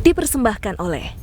dipersembahkan oleh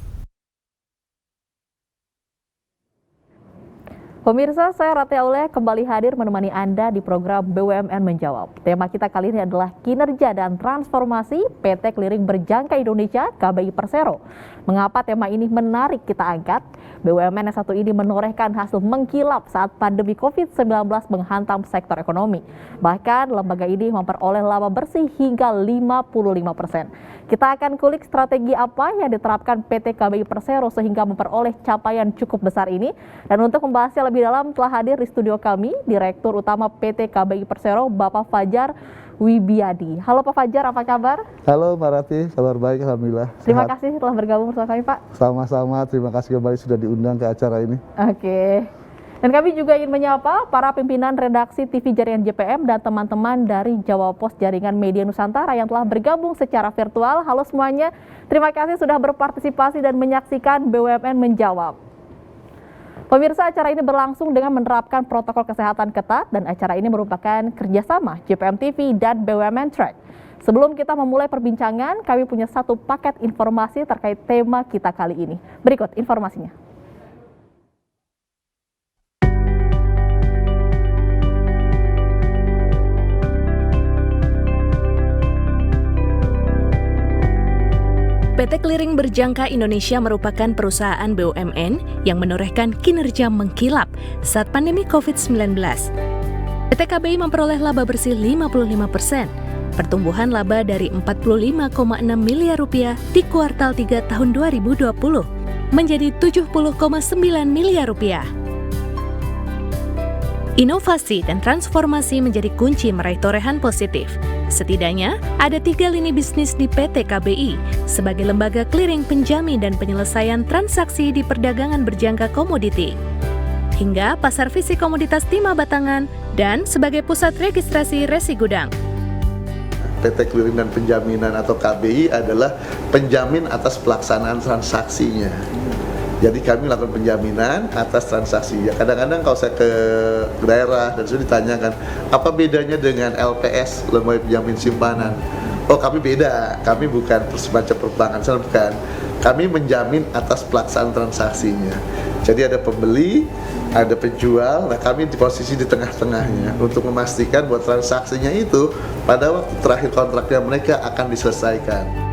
Pemirsa, saya Rati Aule kembali hadir menemani Anda di program BUMN Menjawab. Tema kita kali ini adalah kinerja dan transformasi PT Clearing Berjangka Indonesia KBI Persero. Mengapa tema ini menarik kita angkat? BUMN yang satu ini menorehkan hasil mengkilap saat pandemi COVID-19 menghantam sektor ekonomi. Bahkan lembaga ini memperoleh laba bersih hingga 55%. Kita akan kulik strategi apa yang diterapkan PT KBI Persero sehingga memperoleh capaian cukup besar ini. Dan untuk membahasnya lebih dalam telah hadir di studio kami Direktur Utama PT KBI Persero, Bapak Fajar Wibiadi. Halo Pak Fajar, apa kabar? Halo Mbak Rati, kabar baik Alhamdulillah. Terima kasih telah bergabung bersama kami Pak. Sama-sama, terima kasih kembali sudah diundang ke acara ini. Oke. Dan kami juga ingin menyapa para pimpinan redaksi TV Jaringan JPM dan teman-teman dari Jawa Pos Jaringan Media Nusantara yang telah bergabung secara virtual. Halo semuanya, terima kasih sudah berpartisipasi dan menyaksikan BUMN Menjawab. Pemirsa, acara ini berlangsung dengan menerapkan protokol kesehatan ketat dan acara ini merupakan kerjasama JPM TV dan BUMN Track. Sebelum kita memulai perbincangan, kami punya satu paket informasi terkait tema kita kali ini. Berikut informasinya. PT Clearing Berjangka Indonesia merupakan perusahaan BUMN yang menorehkan kinerja mengkilap saat pandemi COVID-19. PT KBI memperoleh laba bersih 55%, pertumbuhan laba dari 45,6 miliar rupiah di kuartal 3 tahun 2020 menjadi 70,9 miliar rupiah. Inovasi dan transformasi menjadi kunci meraih torehan positif. Setidaknya ada 3 lini bisnis di PT KBI sebagai lembaga clearing penjamin dan penyelesaian transaksi di perdagangan berjangka komoditi, hingga pasar fisik komoditas timah batangan dan sebagai pusat registrasi resi gudang. PT Clearing dan Penjaminan atau KBI adalah penjamin atas pelaksanaan transaksinya. Jadi kami melakukan penjaminan atas transaksi. Ya, kadang-kadang kalau saya ke daerah dan sudah ditanyakan, apa bedanya dengan LPS, lembaga penjamin simpanan? Oh, kami beda. Kami bukan semacam perbankan, bukan. Kami menjamin atas pelaksanaan transaksinya. Jadi ada pembeli, ada penjual. Nah, kami di posisi di tengah-tengahnya untuk memastikan bahwa transaksinya itu pada waktu terakhir kontraknya mereka akan diselesaikan.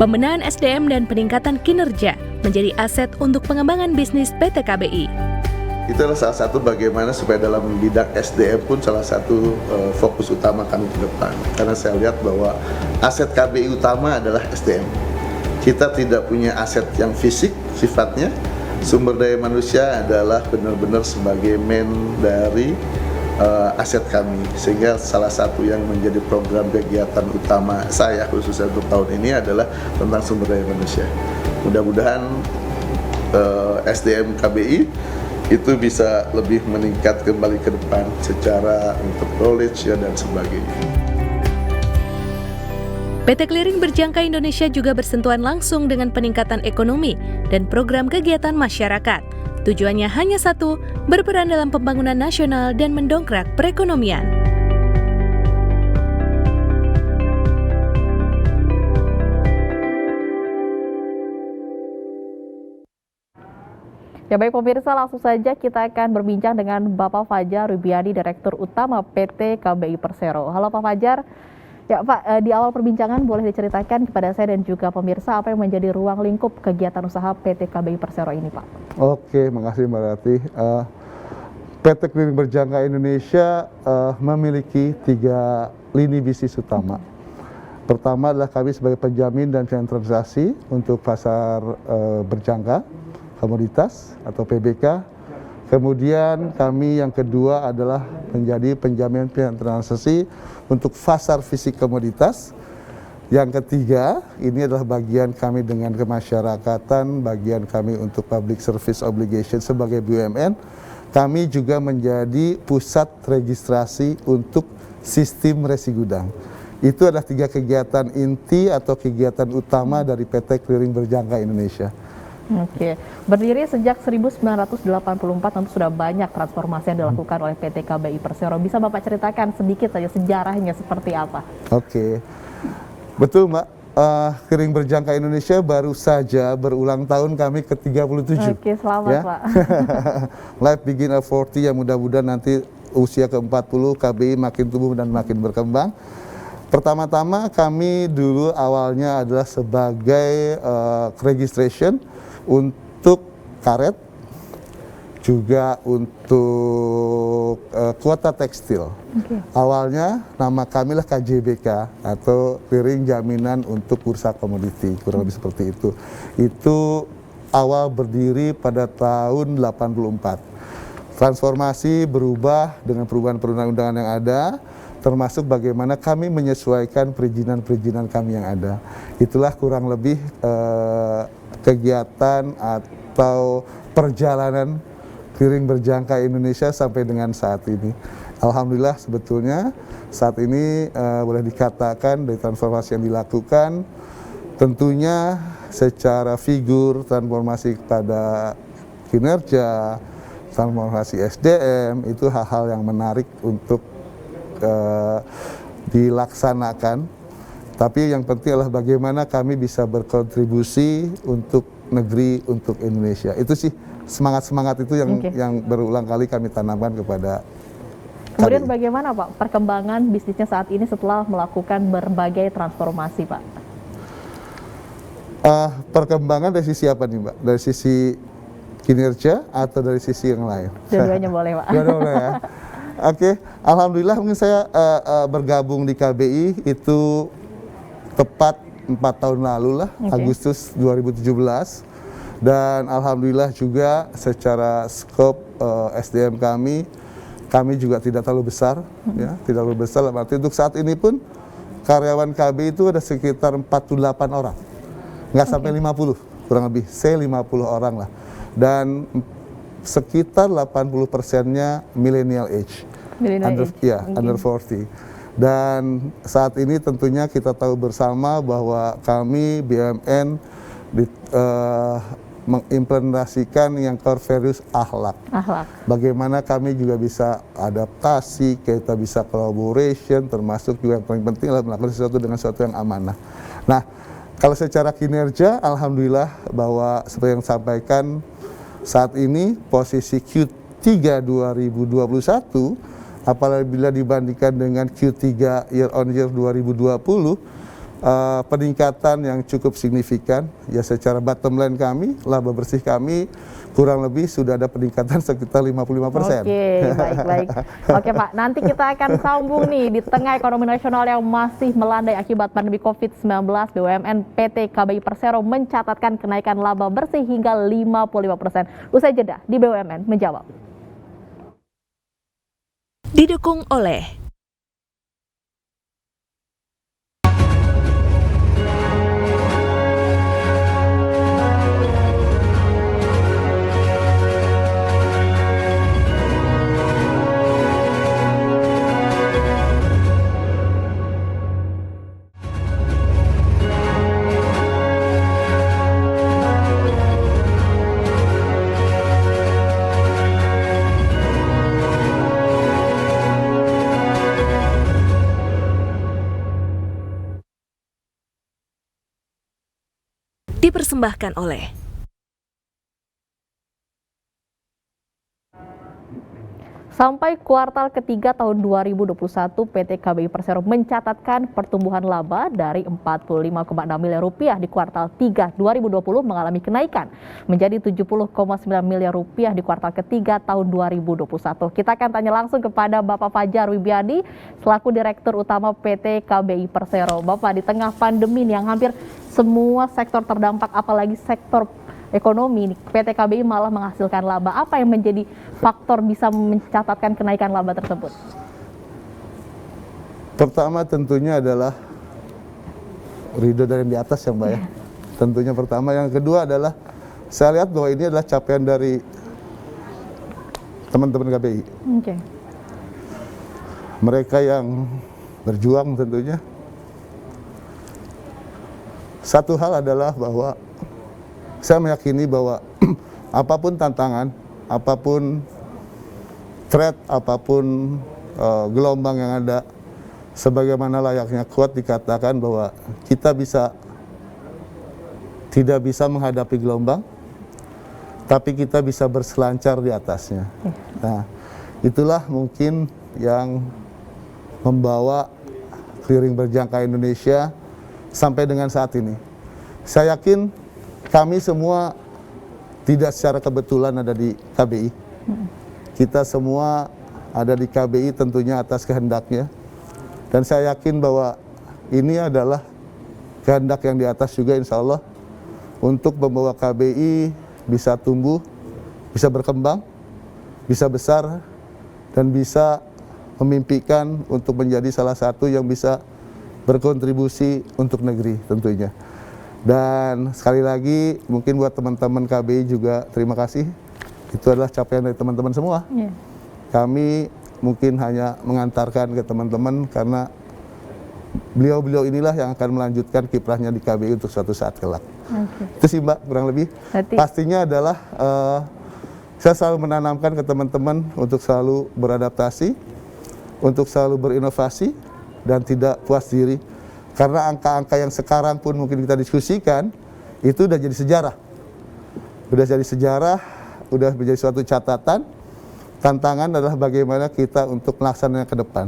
Pembenahan SDM dan peningkatan kinerja menjadi aset untuk pengembangan bisnis PT KBI. Itu adalah salah satu bagaimana supaya dalam bidang SDM pun salah satu fokus utama kami ke depan. Karena saya lihat bahwa aset KBI utama adalah SDM. Kita tidak punya aset yang fisik sifatnya. Sumber daya manusia adalah benar-benar sebagai main dari aset kami. Sehingga salah satu yang menjadi program kegiatan utama saya khususnya untuk tahun ini adalah tentang sumber daya manusia. Mudah-mudahan SDM KBI itu bisa lebih meningkat kembali ke depan secara untuk knowledge dan sebagainya. PT Clearing Berjangka Indonesia juga bersentuhan langsung dengan peningkatan ekonomi dan program kegiatan masyarakat. Tujuannya hanya satu, berperan dalam pembangunan nasional dan mendongkrak perekonomian. Ya baik pemirsa, langsung saja kita akan berbincang dengan Bapak Fajar Wibiadi, Direktur Utama PT KBI Persero. Halo Pak Fajar. Ya Pak, di awal perbincangan boleh diceritakan kepada saya dan juga pemirsa apa yang menjadi ruang lingkup kegiatan usaha PT KBI Persero ini Pak? Oke, makasih Mbak Rati. PT Clearing Berjangka Indonesia memiliki 3 lini bisnis utama. Pertama adalah kami sebagai penjamin dan transaksi untuk pasar berjangka komoditas atau PBK. Kemudian kami yang kedua adalah menjadi penjamin transaksi untuk pasar fisik komoditas. Yang ketiga, ini adalah bagian kami dengan kemasyarakatan, bagian kami untuk public service obligation sebagai BUMN. Kami juga menjadi pusat registrasi untuk sistem resi gudang. Itu adalah 3 kegiatan inti atau kegiatan utama dari PT Clearing Berjangka Indonesia. Oke, berdiri sejak 1984 tentu sudah banyak transformasi yang dilakukan oleh PT KBI Persero. Bisa Bapak ceritakan sedikit saja sejarahnya seperti apa? Oke, betul Mbak. Clearing Berjangka Indonesia baru saja berulang tahun kami ke-37. Oke, selamat ya. Pak. Life begin at 40, yang mudah-mudahan nanti usia ke-40 KBI makin tumbuh dan makin berkembang. Pertama-tama kami dulu awalnya adalah sebagai registration untuk karet, juga untuk kuota tekstil. Awalnya nama kami lah KJBK atau Clearing Jaminan untuk Bursa Komoditi, kurang lebih seperti itu. Itu awal berdiri pada tahun 84. Transformasi berubah dengan perubahan perundang-undangan yang ada, termasuk bagaimana kami menyesuaikan perizinan-perizinan kami yang ada. Itulah kurang lebih kegiatan atau perjalanan Clearing Berjangka Indonesia sampai dengan saat ini. Alhamdulillah sebetulnya saat ini boleh dikatakan dari transformasi yang dilakukan, tentunya secara figur transformasi kepada kinerja, transformasi SDM, itu hal-hal yang menarik untuk dilaksanakan. Tapi yang penting adalah bagaimana kami bisa berkontribusi untuk negeri, untuk Indonesia. Itu sih semangat-semangat itu yang berulang kali kami tanamkan kepada Kemudian KBI. bagaimana Pak perkembangan bisnisnya saat ini setelah melakukan berbagai transformasi Pak? Perkembangan dari sisi apa nih Mbak? Dari sisi kinerja atau dari sisi yang lain? Dua-duanya boleh Pak. Dua-duanya ya. Oke, alhamdulillah mungkin saya bergabung di KBI itu tepat 4 tahun lalu lah, Agustus 2017. Dan alhamdulillah juga secara skop SDM kami juga tidak terlalu besar, ya, tidak terlalu besar. Artinya untuk saat ini pun karyawan KBI itu ada sekitar 48 orang, nggak sampai 50, kurang lebih, 50 orang lah. Dan sekitar 80%-nya millennial age, under 40. Dan saat ini tentunya kita tahu bersama bahwa kami BUMN mengimplementasikan yang core values akhlak. Bagaimana kami juga bisa adaptasi, kita bisa collaboration, termasuk juga yang paling penting adalah melakukan sesuatu dengan sesuatu yang amanah. Nah, kalau secara kinerja, alhamdulillah bahwa seperti yang sampaikan saat ini posisi Q3 2021, apabila dibandingkan dengan Q3 year on year 2020, peningkatan yang cukup signifikan. Ya, secara bottom line kami, laba bersih kami kurang lebih sudah ada peningkatan sekitar 55%. Oke, baik. Oke Pak, nanti kita akan sambung nih di tengah ekonomi nasional yang masih melandai akibat pandemi COVID-19. BUMN PT KBI Persero mencatatkan kenaikan laba bersih hingga 55%. Usai jeda di BUMN menjawab. Didukung oleh dipersembahkan oleh Sampai kuartal ketiga tahun 2021, PT KBI Persero mencatatkan pertumbuhan laba dari 45,6 miliar rupiah di kuartal 3 2020 mengalami kenaikan menjadi 70,9 miliar rupiah di kuartal ketiga tahun 2021. Kita akan tanya langsung kepada Bapak Fajar Wibiadi selaku Direktur Utama PT KBI Persero. Bapak, di tengah pandemi yang hampir semua sektor terdampak, apalagi sektor ekonomi, PT KBI malah menghasilkan laba. Apa yang menjadi faktor bisa mencatatkan kenaikan laba tersebut? Pertama tentunya adalah ridho dari yang di atas ya Mbak ya. Tentunya pertama. Yang kedua adalah saya lihat bahwa ini adalah capaian dari teman-teman KBI. Mereka yang berjuang tentunya. Satu hal adalah bahwa saya meyakini bahwa apapun tantangan, apapun threat, apapun gelombang yang ada, sebagaimana layaknya quote dikatakan bahwa kita bisa tidak bisa menghadapi gelombang, tapi kita bisa berselancar di atasnya. Nah, itulah mungkin yang membawa clearing berjangka Indonesia sampai dengan saat ini. Saya yakin kami semua tidak secara kebetulan ada di KBI. Kita semua ada di KBI tentunya atas kehendaknya. Dan saya yakin bahwa ini adalah kehendak yang di atas juga insya Allah untuk membawa KBI bisa tumbuh, bisa berkembang, bisa besar, dan bisa memimpikan untuk menjadi salah satu yang bisa berkontribusi untuk negeri tentunya. Dan sekali lagi mungkin buat teman-teman KBI juga terima kasih. Itu adalah capaian dari teman-teman semua. Kami mungkin hanya mengantarkan ke teman-teman karena beliau-beliau inilah yang akan melanjutkan kiprahnya di KBI untuk suatu saat kelak. Itu sih Mbak, kurang lebih. Pastinya adalah saya selalu menanamkan ke teman-teman untuk selalu beradaptasi, untuk selalu berinovasi, dan tidak puas diri. Karena angka-angka yang sekarang pun mungkin kita diskusikan, itu udah jadi sejarah. Udah jadi sejarah, udah menjadi suatu catatan. Tantangan adalah bagaimana kita untuk melaksanakannya ke depan.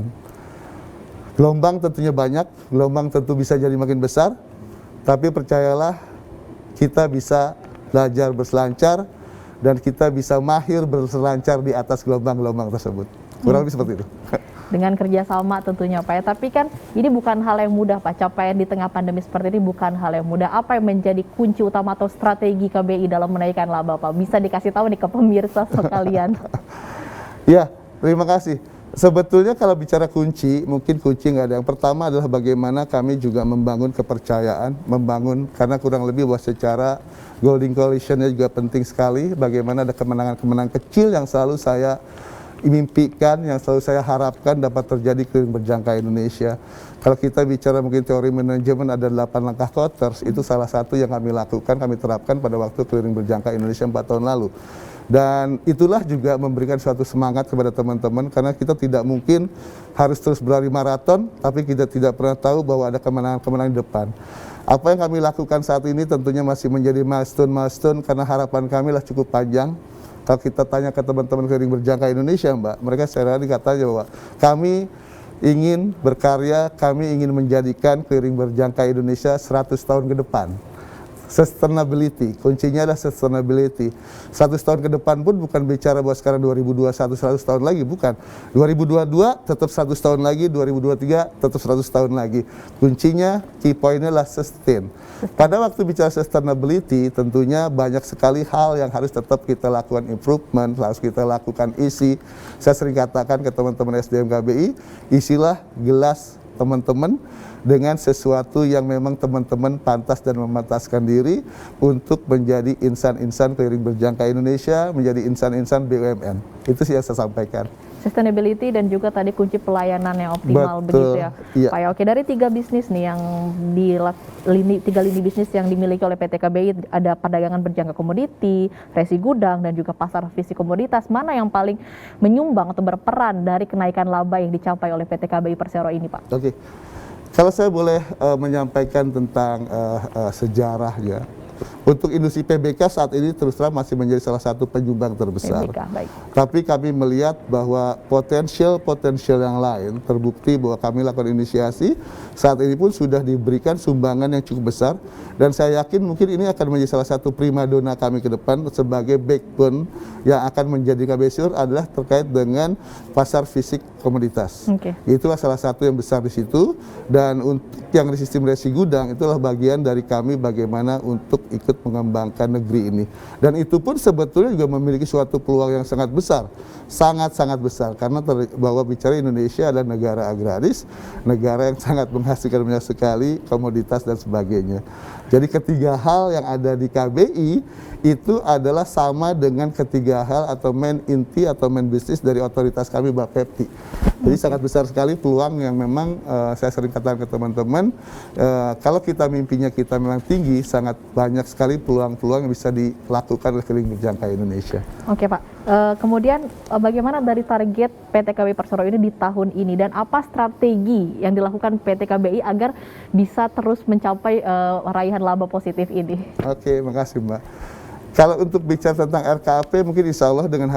Gelombang tentunya banyak, gelombang tentu bisa jadi makin besar, tapi percayalah kita bisa belajar berselancar dan kita bisa mahir berselancar di atas gelombang-gelombang tersebut. Kurang lebih seperti itu. Dengan kerjasama tentunya Pak ya, tapi kan ini bukan hal yang mudah Pak, capaian di tengah pandemi seperti ini bukan hal yang mudah. Apa yang menjadi kunci utama atau strategi KBI dalam menaikkan laba Pak? Bisa dikasih tahu nih ke pemirsa sekalian. Ya, terima kasih. Sebetulnya kalau bicara kunci, mungkin kunci nggak ada. Yang pertama adalah bagaimana kami juga membangun kepercayaan, karena kurang lebih bahwa secara Golden Coalition-nya juga penting sekali, bagaimana ada kemenangan-kemenangan kecil yang selalu saya mimpikan, yang selalu saya harapkan dapat terjadi clearing berjangka Indonesia. Kalau kita bicara mungkin teori manajemen ada 8 langkah Kotters, itu salah satu yang kami lakukan, kami terapkan pada waktu clearing berjangka Indonesia 4 tahun lalu. Dan itulah juga memberikan suatu semangat kepada teman-teman, karena kita tidak mungkin harus terus berlari maraton, tapi kita tidak pernah tahu bahwa ada kemenangan-kemenangan di depan. Apa yang kami lakukan saat ini tentunya masih menjadi milestone, karena harapan kami lah cukup panjang. Kalau kita tanya ke teman-teman clearing berjangka Indonesia Mbak, mereka secara dikatakan bahwa kami ingin berkarya, kami ingin menjadikan clearing berjangka Indonesia 100 tahun ke depan. Sustainability, kuncinya adalah sustainability. 100 tahun ke depan pun bukan bicara bahwa sekarang 2021 100 tahun lagi, bukan. 2022 tetap 100 tahun lagi, 2023 tetap 100 tahun lagi. Kuncinya, key point-nya adalah sustain. Pada waktu bicara sustainability, tentunya banyak sekali hal yang harus tetap kita lakukan improvement, harus kita lakukan isi. Saya sering katakan ke teman-teman SDM KBI, isilah gelas teman-teman dengan sesuatu yang memang teman-teman pantas dan memantaskan diri untuk menjadi insan-insan clearing berjangka Indonesia, menjadi insan-insan BUMN. Itu sih yang saya sampaikan. Sustainability dan juga tadi kunci pelayanan yang optimal. Betul, begitu ya. Iya. Pak ya, oke, dari 3 bisnis nih yang di tiga lini bisnis yang dimiliki oleh PT KBI, ada perdagangan berjangka komoditi, resi gudang, dan juga pasar fisik komoditas. Mana yang paling menyumbang atau berperan dari kenaikan laba yang dicapai oleh PT KBI Persero ini Pak? Oke. Kalau saya boleh menyampaikan tentang sejarahnya, untuk industri PBK saat ini terus terang masih menjadi salah satu penyumbang terbesar. PBK, baik. Tapi kami melihat bahwa potensial yang lain terbukti bahwa kami lakukan inisiasi, saat ini pun sudah diberikan sumbangan yang cukup besar, dan saya yakin mungkin ini akan menjadi salah satu primadona kami ke depan sebagai backbone yang akan menjadi KBI Sure adalah terkait dengan pasar fisik komoditas. Itulah salah satu yang besar di situ, dan untuk yang di sistem resi gudang itulah bagian dari kami bagaimana untuk ikut mengembangkan negeri ini. Dan itu pun sebetulnya juga memiliki suatu peluang yang sangat besar, sangat-sangat besar, karena bahwa bicara Indonesia adalah negara agraris, negara yang sangat menghasilkan banyak sekali komoditas dan sebagainya. Jadi ketiga hal yang ada di KBI itu adalah sama dengan ketiga hal atau main inti atau main bisnis dari otoritas kami Bapepti. Jadi sangat besar sekali peluang yang memang saya sering katakan ke teman-teman, kalau kita mimpinya kita memang tinggi, sangat banyak sekali peluang-peluang yang bisa dilakukan oleh Keliling Berjangka Indonesia. Oke Pak, kemudian bagaimana dari target PT KBI Persero ini di tahun ini dan apa strategi yang dilakukan PT KBI agar bisa terus mencapai raihan laba positif ini? Oke, makasih Mbak. Kalau untuk bicara tentang RKP, mungkin insya Allah dengan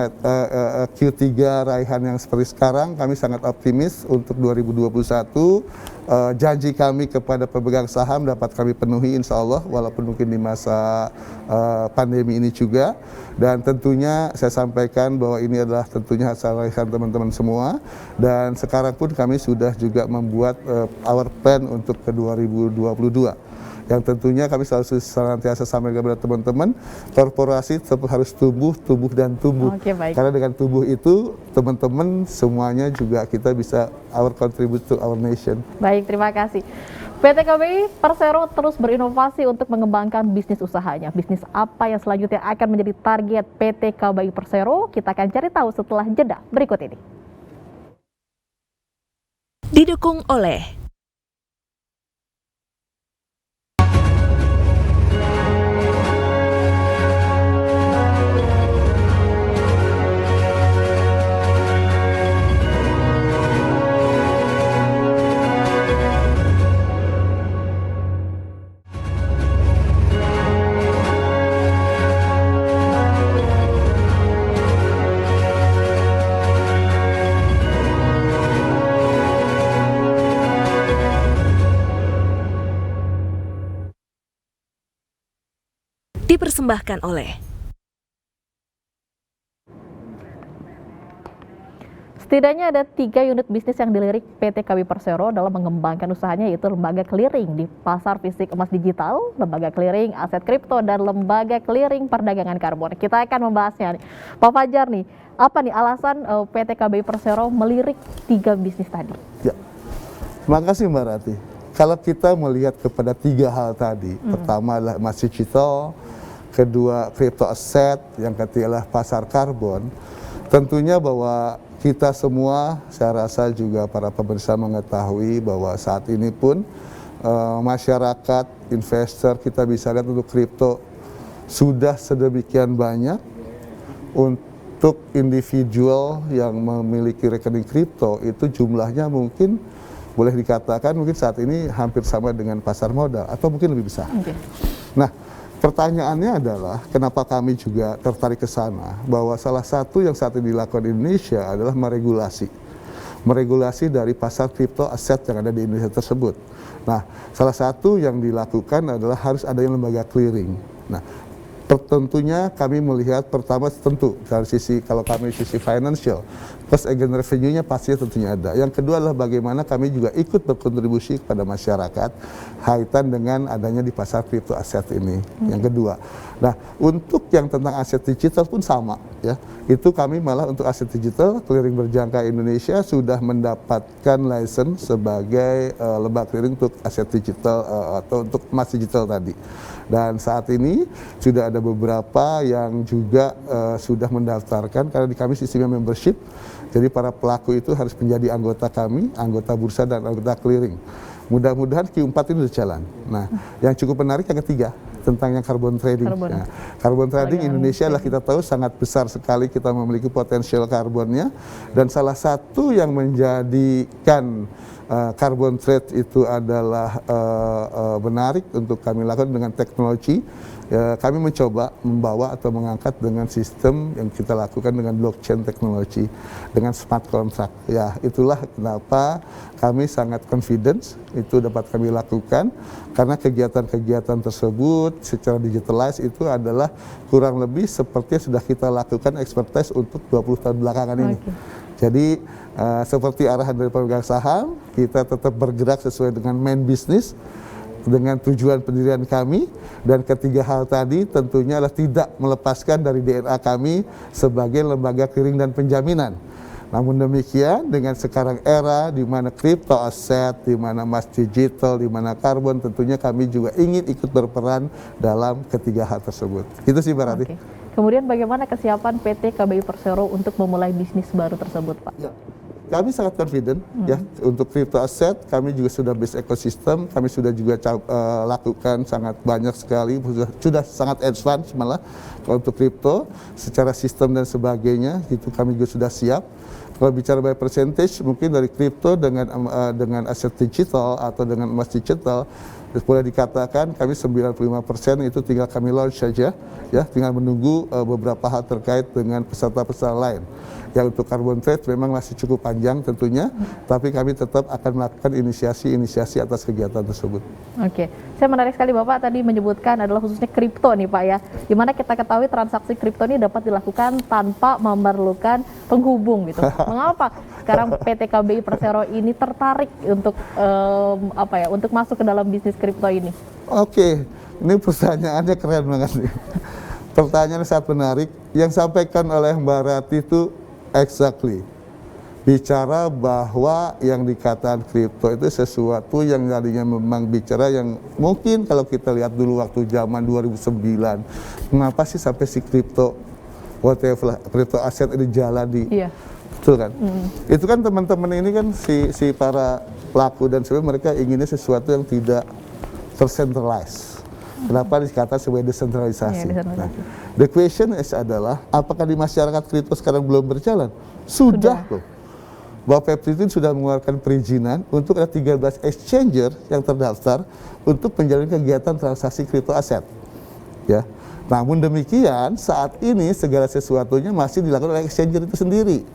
Q3 raihan yang seperti sekarang, kami sangat optimis untuk 2021. Janji kami kepada pemegang saham dapat kami penuhi insya Allah, walaupun mungkin di masa pandemi ini juga. Dan tentunya saya sampaikan bahwa ini adalah tentunya hasil raihan teman-teman semua. Dan sekarang pun kami sudah juga membuat our plan untuk ke 2022. Yang tentunya kami selalu senantiasa sampaikan kepada teman-teman, korporasi tetap harus tumbuh dan tumbuh. Oke, baik. Karena dengan tumbuh itu, teman-teman semuanya juga kita bisa our contribute to our nation. Baik, terima kasih. PT KBI Persero terus berinovasi untuk mengembangkan bisnis usahanya. Bisnis apa yang selanjutnya akan menjadi target PT KBI Persero? Kita akan cari tahu setelah jeda berikut ini. Didukung oleh dipersembahkan oleh Setidaknya ada 3 unit bisnis yang dilirik PT KBI Persero dalam mengembangkan usahanya, yaitu lembaga clearing di pasar fisik emas digital, lembaga clearing aset kripto, dan lembaga clearing perdagangan karbon. Kita akan membahasnya nih. Pak Fajar nih, apa nih alasan PT KBI Persero melirik 3 bisnis tadi? Ya, terima kasih Mbak Rati. Kalau kita melihat kepada 3 hal tadi, pertama adalah emas digital, kedua crypto aset, yang ketiga adalah pasar karbon, tentunya bahwa kita semua, saya rasa juga para pemirsa mengetahui bahwa saat ini pun masyarakat, investor, kita bisa lihat untuk kripto sudah sedemikian banyak. Untuk individual yang memiliki rekening kripto itu jumlahnya mungkin boleh dikatakan mungkin saat ini hampir sama dengan pasar modal atau mungkin lebih besar. Okay. Nah, pertanyaannya adalah kenapa kami juga tertarik ke sana, bahwa salah satu yang saat ini dilakukan di Indonesia adalah meregulasi dari pasar kripto aset yang ada di Indonesia tersebut. Nah, salah satu yang dilakukan adalah harus adanya lembaga clearing. Nah, tentunya kami melihat pertama tentu dari sisi, kalau kami sisi financial, cost against revenue-nya pastinya tentunya ada. Yang kedua adalah bagaimana kami juga ikut berkontribusi kepada masyarakat kaitan dengan adanya di pasar kripto aset ini. Yang kedua. Nah, untuk yang tentang aset digital pun sama ya. Itu kami malah untuk aset digital Clearing Berjangka Indonesia sudah mendapatkan license sebagai lembaga clearing untuk aset digital atau untuk emas digital tadi. Dan saat ini sudah ada beberapa yang juga sudah mendaftarkan karena di kami sistemnya membership. Jadi para pelaku itu harus menjadi anggota kami, anggota bursa dan anggota clearing. Mudah-mudahan Q4 ini sudah jalan. Nah, yang cukup menarik yang ketiga tentang yang carbon trading. Nah, carbon trading Indonesia adalah kita tahu sangat besar sekali, kita memiliki potensial karbonnya, dan salah satu yang menjadikan carbon trade itu adalah menarik untuk kami lakukan dengan teknologi. Kami mencoba membawa atau mengangkat dengan sistem yang kita lakukan dengan blockchain teknologi, dengan smart contract. Ya, itulah kenapa kami sangat confidence itu dapat kami lakukan, karena kegiatan-kegiatan tersebut secara digitalized itu adalah kurang lebih seperti yang sudah kita lakukan expertise untuk 20 tahun belakangan ini. Jadi seperti arahan dari pemegang saham, kita tetap bergerak sesuai dengan main business, dengan tujuan pendirian kami, dan ketiga hal tadi tentunya adalah tidak melepaskan dari DNA kami sebagai lembaga clearing dan penjaminan. Namun demikian, dengan sekarang era di mana crypto aset, di mana emas digital, di mana karbon, tentunya kami juga ingin ikut berperan dalam ketiga hal tersebut. Itu sih Mbak Rati. Kemudian bagaimana kesiapan PT KBI Persero untuk memulai bisnis baru tersebut, Pak? Ya. kami sangat confident ya untuk crypto asset. Kami juga sudah base ekosistem, kami sudah juga lakukan sangat banyak sekali, sudah sangat advance malah untuk crypto secara sistem dan sebagainya. Itu kami juga sudah siap. Kalau bicara by percentage, mungkin dari crypto dengan aset digital atau dengan emas digital, boleh dikatakan kami 95% itu tinggal kami launch saja, ya, tinggal menunggu beberapa hal terkait dengan peserta-peserta lain. Yang untuk carbon trade memang masih cukup panjang tentunya, tapi kami tetap akan melakukan inisiasi atas kegiatan tersebut. Oke, saya menarik sekali Bapak tadi menyebutkan adalah khususnya kripto nih Pak ya, dimana kita ketahui transaksi kripto ini dapat dilakukan tanpa memerlukan penghubung gitu. Mengapa sekarang PT KBI Persero ini tertarik untuk untuk masuk ke dalam bisnis kripto ini? Oke, ini pertanyaannya keren banget nih. Pertanyaan sangat menarik. Yang sampaikan oleh Mbak Rati itu exactly. Bicara bahwa yang dikatakan kripto itu sesuatu yang tadinya memang bicara yang mungkin kalau kita lihat dulu waktu zaman 2009, mengapa sih sampai si kripto whatever kripto aset ini jalan di betul kan? Itu kan teman-teman ini kan si para pelaku dan sebenarnya mereka inginnya sesuatu yang tidak tercentralized. Kenapa dikatakan sebagai desentralisasi? Nah, the question is adalah apakah di masyarakat kripto sekarang belum berjalan? Sudah loh. Bapepti sudah mengeluarkan perizinan untuk ada 13 exchanger yang terdaftar untuk menjalani kegiatan transaksi kripto aset. Ya. Namun demikian saat ini segala sesuatunya masih dilakukan oleh exchanger itu sendiri,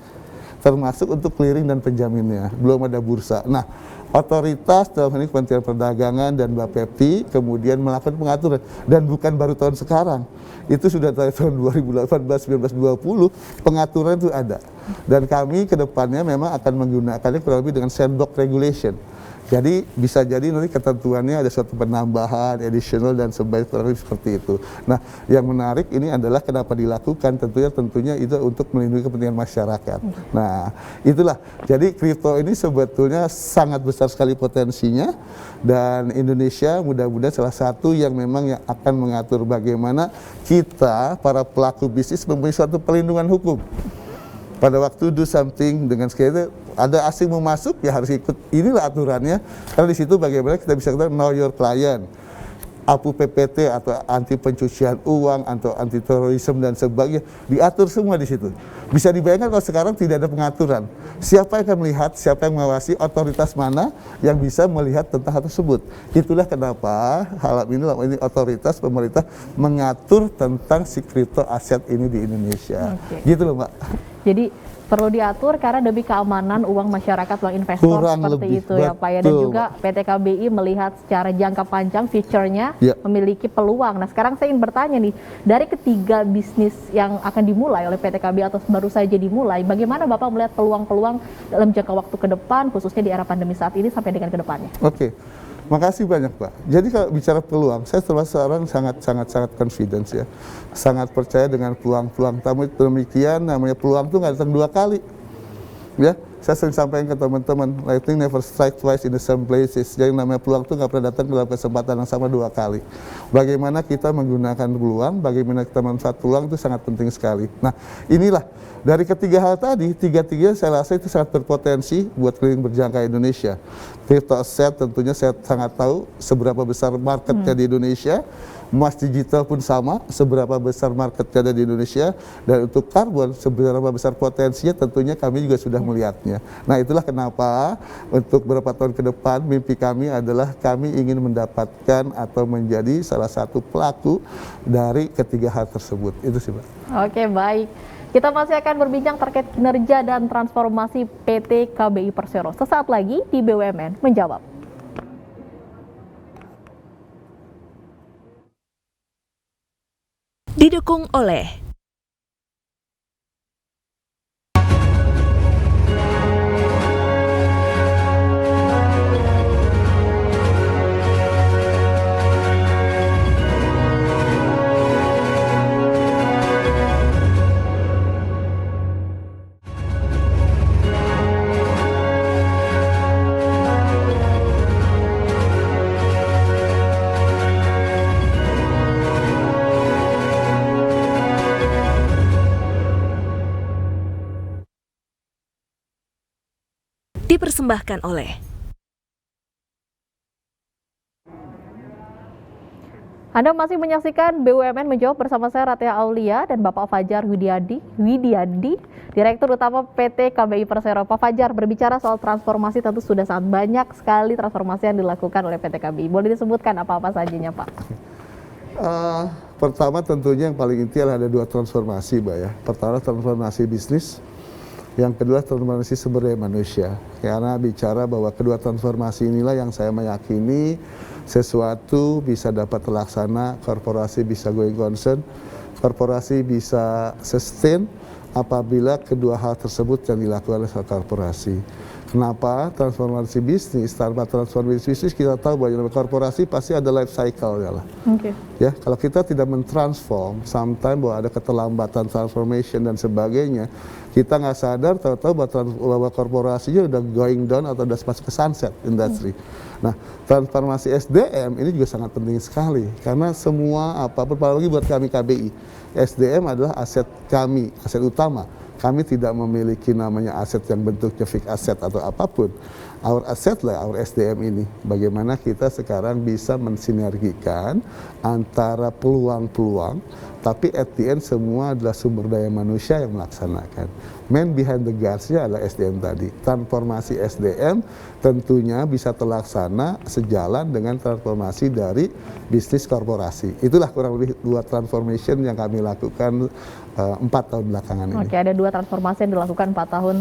termasuk untuk clearing dan penjaminnya, belum ada bursa. Nah, otoritas dalam hal ini Kementerian Perdagangan dan Bapepti kemudian melakukan pengaturan, dan bukan baru tahun sekarang, itu sudah dari tahun 2018, 19, 20 pengaturan itu ada, dan kami kedepannya memang akan menggunakannya kurang lebih dengan sandbox regulation. Jadi bisa jadi nanti ketentuannya ada suatu penambahan, additional dan sebagainya seperti itu. Nah, yang menarik ini adalah kenapa dilakukan, tentunya itu untuk melindungi kepentingan masyarakat. Nah, itulah. Jadi kripto ini sebetulnya sangat besar sekali potensinya, dan Indonesia mudah-mudahan salah satu yang memang yang akan mengatur bagaimana kita para pelaku bisnis mempunyai suatu perlindungan hukum. Pada waktu do something dengan sekali ada asing mau masuk ya harus ikut, inilah aturannya. Karena di situ bagaimana kita bisa katakan know your client, APU PPT atau anti pencucian uang atau anti terorisme dan sebagainya diatur semua di situ. Bisa dibayangkan kalau sekarang tidak ada pengaturan. Siapa yang akan melihat, siapa yang mengawasi, otoritas mana yang bisa melihat tentang hal tersebut. Itulah kenapa hal ini otoritas pemerintah mengatur tentang si kripto aset ini di Indonesia. Gitu loh Mbak. Jadi perlu diatur karena demi keamanan uang masyarakat, uang investor kurang seperti lebih, itu ya Pak ya. Dan juga PT KBI melihat secara jangka panjang future-nya memiliki peluang. Nah sekarang saya ingin bertanya nih, dari ketiga bisnis yang akan dimulai oleh PT KBI atau baru saja dimulai, bagaimana Bapak melihat peluang-peluang dalam jangka waktu ke depan, khususnya di era pandemi saat ini sampai dengan ke depannya? Oke. Makasih banyak Pak. Jadi kalau bicara peluang, saya termasuk orang sangat confidence ya. Sangat percaya dengan peluang-peluang. Tamu demikian, namanya peluang itu nggak datang dua kali. Ya, saya sering sampaikan ke teman-teman, lightning never strike twice in the same places. Jadi namanya peluang itu nggak pernah datang dalam kesempatan yang sama dua kali. Bagaimana kita menggunakan peluang, bagaimana kita memanfaatkan peluang itu sangat penting sekali. Nah, inilah dari ketiga hal tadi, tiga-tiga saya rasa itu sangat berpotensi buat keliling berjangka Indonesia. Crypto asset tentunya saya sangat tahu seberapa besar marketnya di Indonesia. Emas digital pun sama, seberapa besar marketnya ada di Indonesia. Dan untuk karbon, seberapa besar potensinya tentunya kami juga sudah melihatnya. Nah itulah kenapa untuk beberapa tahun ke depan mimpi kami adalah kami ingin mendapatkan atau menjadi salah satu pelaku dari ketiga hal tersebut. Itu sih Pak. Oke, baik. Kita masih akan berbincang terkait kinerja dan transformasi PT KBI Persero. Sesaat lagi di BUMN Menjawab. Didukung oleh dipersembahkan oleh Anda masih menyaksikan BUMN Menjawab bersama saya Ratia Aulia dan Bapak Fajar Widiadi, Direktur Utama PT KBI Persero. Pak Fajar, berbicara soal transformasi tentu sudah sangat banyak sekali transformasi yang dilakukan oleh PT KBI. Boleh disebutkan apa-apa sajanya, Pak? Pertama tentunya yang paling inti adalah ada 2 transformasi, Mbak ya. Pertama transformasi bisnis, yang kedua transformasi sumber daya manusia. Karena bicara bahwa kedua transformasi inilah yang saya meyakini sesuatu bisa dapat terlaksana, korporasi bisa going concern, korporasi bisa sustain apabila kedua hal tersebut yang dilakukan oleh korporasi. Kenapa? Transformasi bisnis, tanpa transformasi bisnis kita tahu bahwa dalam korporasi pasti ada life cycle ya lah. Okay. Ya, kalau kita tidak mentransform, sometimes bahwa ada keterlambatan transformation dan sebagainya, kita nggak sadar tahu-tahu bahwa korporasinya udah going down atau udah masuk ke sunset industry. Nah, transformasi SDM ini juga sangat penting sekali karena semua apalagi buat kami KBI, SDM adalah aset kami, aset utama. Kami tidak memiliki namanya aset yang bentuknya fixed asset atau apapun. Our asset lah, our SDM ini. Bagaimana kita sekarang bisa mensinergikan antara peluang-peluang, tapi at the end semua adalah sumber daya manusia yang melaksanakan. Man behind the guards-nya adalah SDM tadi. Transformasi SDM tentunya bisa terlaksana sejalan dengan transformasi dari bisnis korporasi. Itulah kurang lebih 2 transformation yang kami lakukan 4 tahun belakangan ini. Oke, ada 2 transformasi yang dilakukan 4 tahun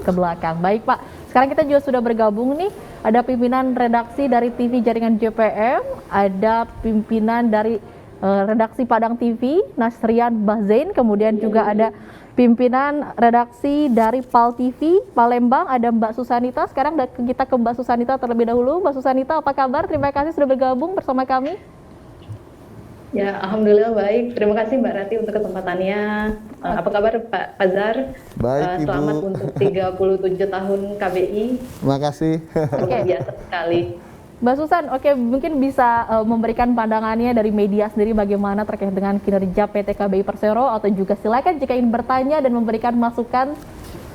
ke belakang. Baik Pak, sekarang kita juga sudah bergabung nih, ada pimpinan redaksi dari TV Jaringan JPM, ada pimpinan dari redaksi Padang TV, Nasrian Bahzain, kemudian juga ada pimpinan redaksi dari PAL TV, Palembang, ada Mbak Susanita. Sekarang kita ke Mbak Susanita terlebih dahulu. Mbak Susanita, apa kabar? Terima kasih sudah bergabung bersama kami. Ya, alhamdulillah baik. Terima kasih Mbak Rati untuk kesempatannya. Apa kabar Pak Fajar? Baik, Ibu. Selamat untuk 37 tahun KBI. Terima kasih. Luar biasa sekali. Mbak Susan, oke, mungkin bisa memberikan pandangannya dari media sendiri bagaimana terkait dengan kinerja PT KBI Persero, atau juga silakan jika ingin bertanya dan memberikan masukan.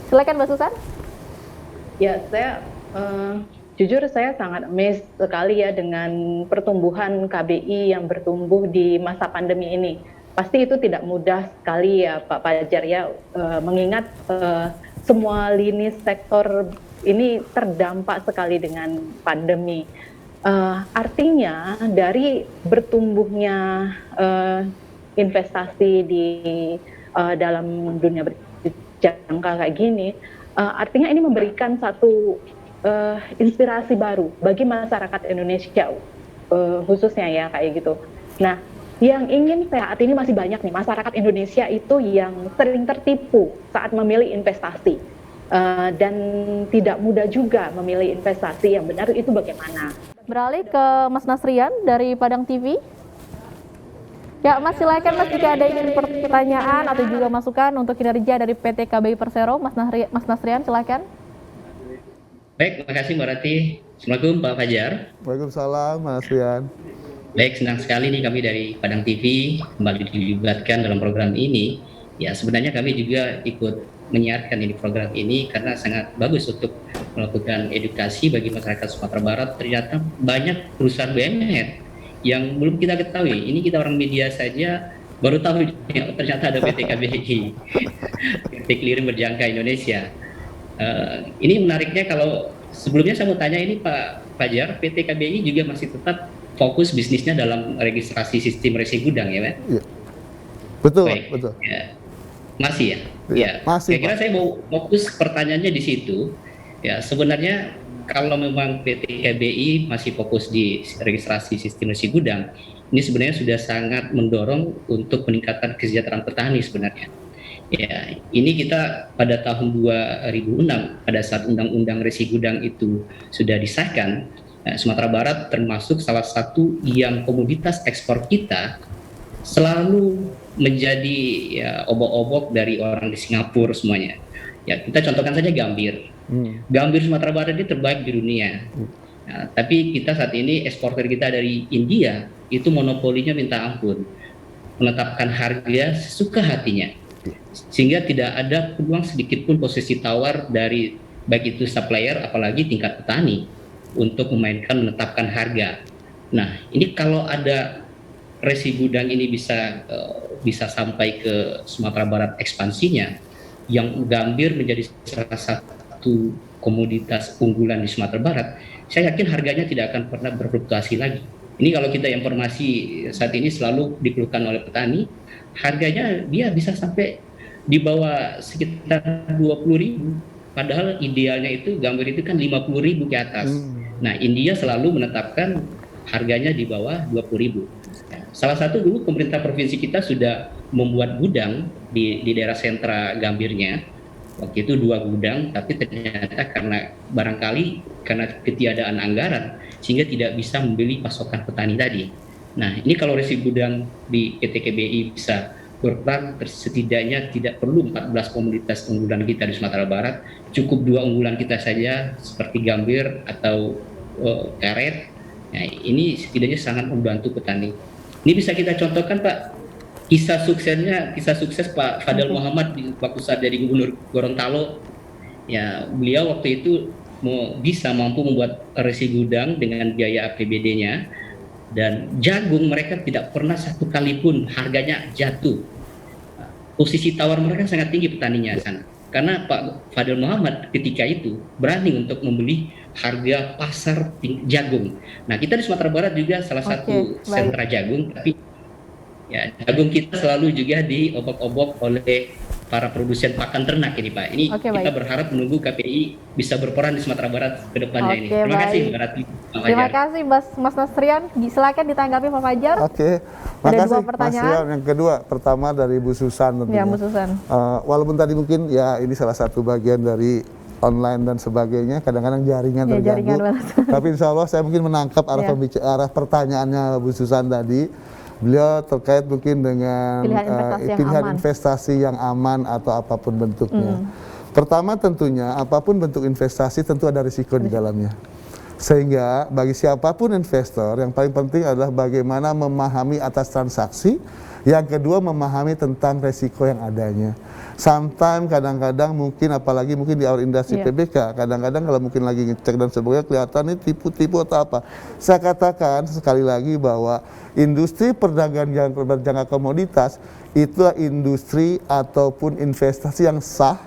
Silakan Mbak Susan. Ya, saya jujur saya sangat amazed sekali ya dengan pertumbuhan KBI yang bertumbuh di masa pandemi ini. Pasti itu tidak mudah sekali ya Pak Fajar ya, mengingat semua lini sektor ini terdampak sekali dengan pandemi. Artinya dari bertumbuhnya investasi di dalam dunia berjangka kayak gini, artinya ini memberikan satu inspirasi baru bagi masyarakat Indonesia khususnya ya kayak gitu. Nah, yang ingin saat ini masih banyak nih masyarakat Indonesia itu yang sering tertipu saat memilih investasi dan tidak mudah juga memilih investasi yang benar, itu bagaimana? Beralih ke Mas Nasrian dari Padang TV. Ya Mas, silakan Mas jika ada ingin pertanyaan atau juga masukan untuk kinerja dari PT KBI Persero. Mas Nasrian silakan. Baik, terima kasih Mbak Rati. Assalamualaikum Pak Fajar. Waalaikumsalam Mas Rian. Baik, senang sekali nih kami dari Padang TV kembali dilibatkan dalam program ini. Ya, sebenarnya kami juga ikut menyiarkan ini program ini karena sangat bagus untuk melakukan edukasi bagi masyarakat Sumatera Barat. Ternyata banyak perusahaan BUMN yang belum kita ketahui. Ini kita orang media saja baru tahu ya, ternyata ada PT KBI, PT Clearing Berjangka Indonesia. Ini menariknya kalau sebelumnya saya mau tanya ini Pak Fajar, PT KBI juga masih tetap fokus bisnisnya dalam registrasi sistem resi gudang ya Pak? Iya. Betul, baik. betul. Ya. Masih ya? Ya, masih. Kira-kira saya mau fokus pertanyaannya di situ. Ya, sebenarnya kalau memang PT KBI masih fokus di registrasi sistem resi gudang, ini sebenarnya sudah sangat mendorong untuk peningkatan kesejahteraan petani sebenarnya. Ya, ini kita pada tahun 2006 pada saat Undang-Undang Resi Gudang itu sudah disahkan, Sumatera Barat termasuk salah satu yang komoditas ekspor kita selalu menjadi ya, obok-obok dari orang di Singapura semuanya. Ya, kita contohkan saja gambir. Gambir Sumatera Barat ini terbaik di dunia. Nah, tapi kita saat ini eksportir kita dari India itu monopolinya minta ampun, menetapkan harga sesuka hatinya, sehingga tidak ada peluang sedikit pun posisi tawar dari baik itu supplier apalagi tingkat petani untuk menetapkan harga. Nah, ini kalau ada resi gudang ini bisa sampai ke Sumatera Barat ekspansinya, yang gambir menjadi salah satu komoditas unggulan di Sumatera Barat, saya yakin harganya tidak akan pernah berfluktuasi lagi. Ini kalau kita informasi saat ini selalu dikeluhkan oleh petani, harganya dia bisa sampai di bawah sekitar 20.000. Padahal idealnya itu gambir itu kan 50.000 ke atas. Nah, India selalu menetapkan harganya di bawah 20.000. Salah satu dulu pemerintah provinsi kita sudah membuat gudang di daerah sentra gambirnya. Waktu itu 2 gudang, tapi ternyata karena ketiadaan anggaran sehingga tidak bisa membeli pasokan petani tadi. Nah, ini kalau resi gudang di PT KBI bisa berperan, setidaknya tidak perlu 14 komoditas unggulan kita di Sumatera Barat, cukup 2 unggulan kita saja seperti gambir atau karet. Nah, ini setidaknya sangat membantu petani. Ini bisa kita contohkan, Pak, kisah sukses Pak Fadel Muhammad waktu saat jadi Gubernur Gorontalo. Ya, beliau waktu itu bisa mampu membuat resi gudang dengan biaya APBD-nya, dan jagung mereka tidak pernah satu kali pun harganya jatuh. Posisi tawar mereka sangat tinggi petaninya sana. Karena Pak Fadel Muhammad ketika itu berani untuk membeli harga pasar jagung. Nah, kita di Sumatera Barat juga salah satu sentra jagung, tapi ya, jagung kita selalu juga diobok-obok oleh para produsen pakan ternak ini, Pak. Ini kita berharap menunggu KPI bisa berperan di Sumatera Barat ke depannya ini. Terima kasih, Mbak Ratri. Terima kasih, Mas Nasrian. Silakan ditanggapi, Pak Fajar. Oke, makasih Mas Rian. Yang kedua, pertama dari Bu Susan tentunya. Ya, Bu Susan. Walaupun tadi mungkin ya ini salah satu bagian dari online dan sebagainya, kadang-kadang jaringan terganggu. Tapi insya Allah saya mungkin menangkap arah pertanyaannya Bu Susan tadi. Beliau terkait mungkin dengan pilihan investasi yang aman atau apapun bentuknya. Pertama tentunya apapun bentuk investasi tentu ada risiko di dalamnya. Sehingga bagi siapapun investor yang paling penting adalah bagaimana memahami atas transaksi, yang kedua memahami tentang risiko yang adanya. Sometimes kadang-kadang mungkin apalagi mungkin di awal industri PBK, kadang-kadang kalau mungkin lagi ngecek dan sebagainya kelihatan ini tipu-tipu atau apa. Saya katakan sekali lagi bahwa industri perdagangan berjangka komoditas itulah industri ataupun investasi yang sah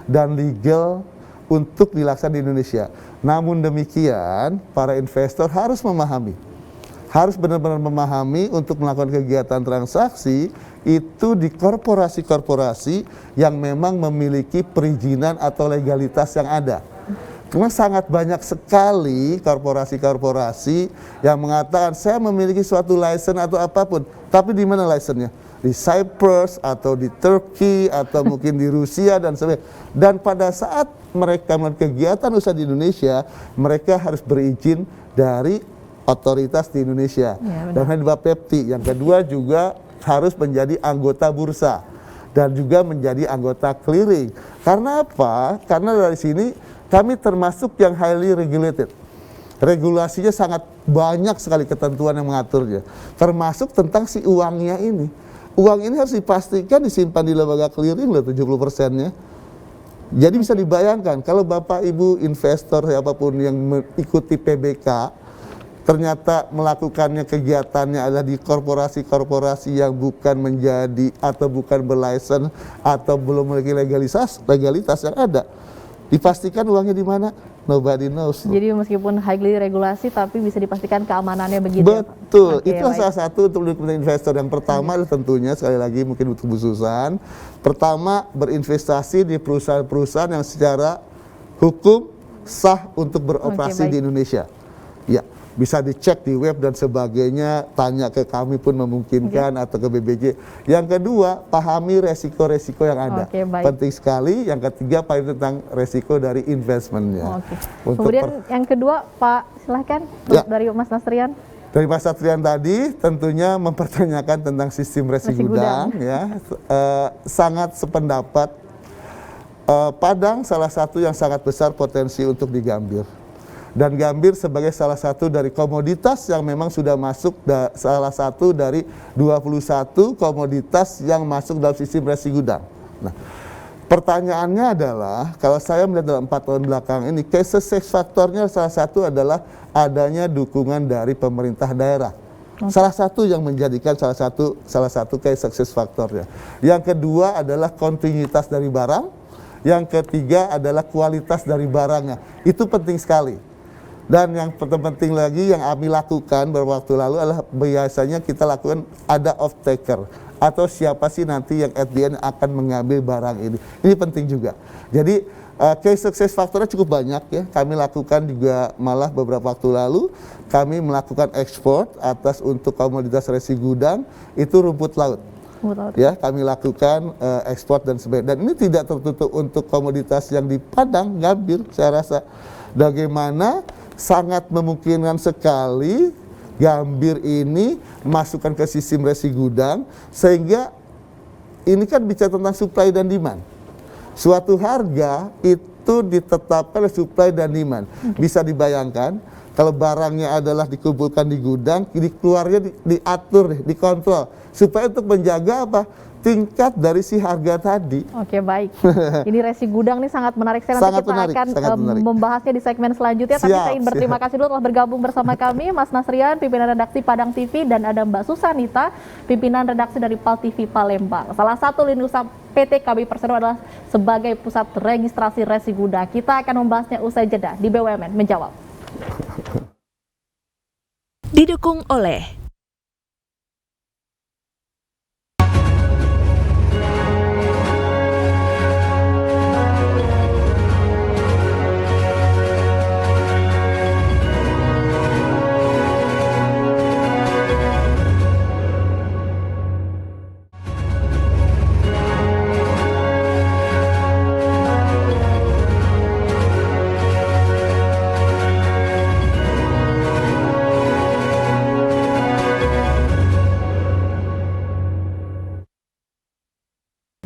dan legal untuk dilaksanakan di Indonesia. Namun demikian, para investor harus memahami, harus benar-benar memahami untuk melakukan kegiatan transaksi itu di korporasi-korporasi yang memang memiliki perizinan atau legalitas yang ada. Cuma sangat banyak sekali korporasi-korporasi yang mengatakan saya memiliki suatu license atau apapun, tapi di mana license-nya? Di Cyprus atau di Turki atau mungkin di Rusia dan sebagainya. Dan pada saat mereka melakukan kegiatan usaha di Indonesia, mereka harus berizin dari otoritas di Indonesia. Ya, dan hanya Bapepti. Yang kedua juga harus menjadi anggota bursa dan juga menjadi anggota clearing. Karena apa? Karena dari sini kami termasuk yang highly regulated. Regulasinya sangat banyak sekali ketentuan yang mengaturnya. Termasuk tentang si uangnya ini. Uang ini harus dipastikan disimpan di lembaga clearing loh 70%-nya. Jadi bisa dibayangkan kalau Bapak Ibu investor siapapun yang mengikuti PBK ternyata melakukannya kegiatannya adalah di korporasi-korporasi yang bukan menjadi atau bukan berlicense atau belum memiliki legalitas yang ada. Dipastikan uangnya di mana? Nobody knows. Jadi meskipun highly regulasi tapi bisa dipastikan keamanannya begitu. Betul. Ya, itu salah satu untuk investor. Yang pertama tentunya sekali lagi mungkin untuk Bu Susan. Pertama, berinvestasi di perusahaan-perusahaan yang secara hukum sah untuk beroperasi di Indonesia. Ya, bisa dicek di web dan sebagainya, tanya ke kami pun memungkinkan atau ke BBJ. Yang kedua, pahami resiko-resiko yang ada. Penting sekali. Yang ketiga, paling tentang resiko dari investmentnya. Kemudian yang kedua, Pak, silahkan dari Mas Nasrian. Dari Mas Nasrian tadi tentunya mempertanyakan tentang sistem resi gudang. Ya, sangat sependapat. Padang salah satu yang sangat besar potensi untuk digambir. Dan gambir sebagai salah satu dari komoditas yang memang sudah masuk salah satu dari 21 komoditas yang masuk dalam sistem resi gudang. Nah, Pertanyaannya adalah, kalau saya melihat dalam 4 tahun belakang ini, key success faktornya salah satu adalah adanya dukungan dari pemerintah daerah. Salah satu yang menjadikan salah satu key success faktornya. Yang kedua adalah kontinuitas dari barang. Yang ketiga adalah kualitas dari barangnya. Itu penting sekali. Dan yang penting lagi yang kami lakukan beberapa waktu lalu adalah biasanya kita lakukan ada off taker atau siapa sih nanti yang at the end akan mengambil barang ini. Ini penting juga. Jadi case success faktornya cukup banyak ya. Kami lakukan juga malah beberapa waktu lalu kami melakukan ekspor atas untuk komoditas resi gudang itu rumput laut. Ya, kami lakukan ekspor dan sebagainya. Dan ini tidak tertutup untuk komoditas yang di Padang, Gambir, saya rasa. Bagaimana sangat memungkinkan sekali Gambir ini masukkan ke sistem resi gudang, sehingga ini kan bicara tentang supply dan demand. Suatu harga itu ditetapkan oleh supply dan demand. Bisa dibayangkan kalau barangnya adalah dikumpulkan di gudang, keluarnya diatur, dikontrol, supaya untuk menjaga apa? Tingkat dari si harga tadi. Oke, baik. Ini resi gudang nih sangat menarik. Saya nanti kita akan membahasnya di segmen selanjutnya. Tapi saya ingin berterima kasih dulu telah bergabung bersama kami, Mas Nasrian, pimpinan redaksi Padang TV, dan ada Mbak Susanita, pimpinan redaksi dari PAL TV Palembang. Salah satu lini usaha PT KBI Persero adalah sebagai pusat registrasi resi gudang. Kita akan membahasnya usai jeda di BUMN Menjawab. Didukung oleh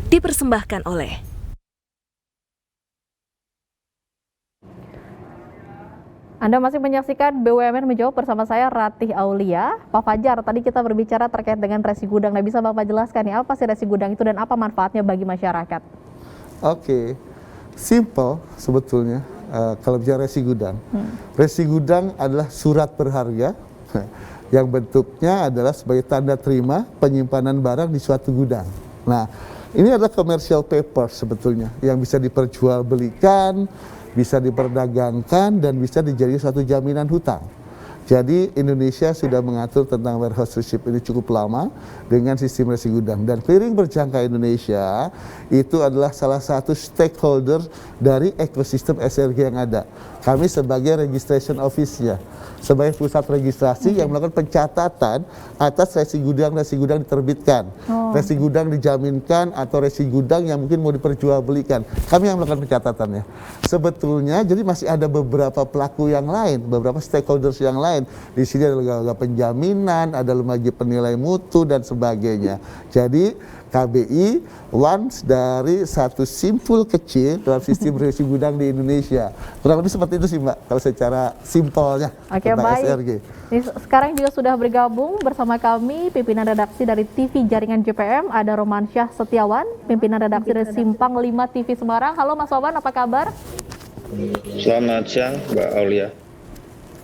dipersembahkan oleh Anda masih menyaksikan BUMN Menjawab bersama saya Ratih Aulia. Pak Fajar, tadi kita berbicara terkait dengan resi gudang. Nah, bisa Bapak jelaskan nih apa sih resi gudang itu dan apa manfaatnya bagi masyarakat? Oke, simple sebetulnya kalau bicara resi gudang. Resi gudang adalah surat berharga yang bentuknya adalah sebagai tanda terima penyimpanan barang di suatu gudang. Nah, ini adalah commercial paper sebetulnya yang bisa diperjualbelikan, bisa diperdagangkan, dan bisa dijadikan suatu jaminan hutang. Jadi Indonesia sudah mengatur tentang warehouse receipt ini cukup lama dengan sistem resi gudang. Dan Clearing Berjangka Indonesia itu adalah salah satu stakeholder dari ekosistem SRG yang ada. Kami sebagai registration office-nya, sebagai pusat registrasi yang melakukan pencatatan atas resi gudang diterbitkan, resi gudang dijaminkan, atau resi gudang yang mungkin mau diperjualbelikan. Kami yang melakukan pencatatannya. Sebetulnya jadi masih ada beberapa pelaku yang lain, beberapa stakeholders yang lain. Di sini ada lembaga penjaminan, ada lembaga penilai mutu dan sebagainya. Jadi KBI once dari satu simpul kecil dalam sistem resi gudang di Indonesia. Kurang lebih seperti itu sih Mbak, kalau secara simpelnya tentang SRG. Ini sekarang juga sudah bergabung bersama kami pimpinan redaksi dari TV Jaringan JPM, ada Romansyah Setiawan, pimpinan redaksi dari Simpang 5 TV Semarang. Halo Mas Wawan, apa kabar? Selamat siang Mbak Aulia.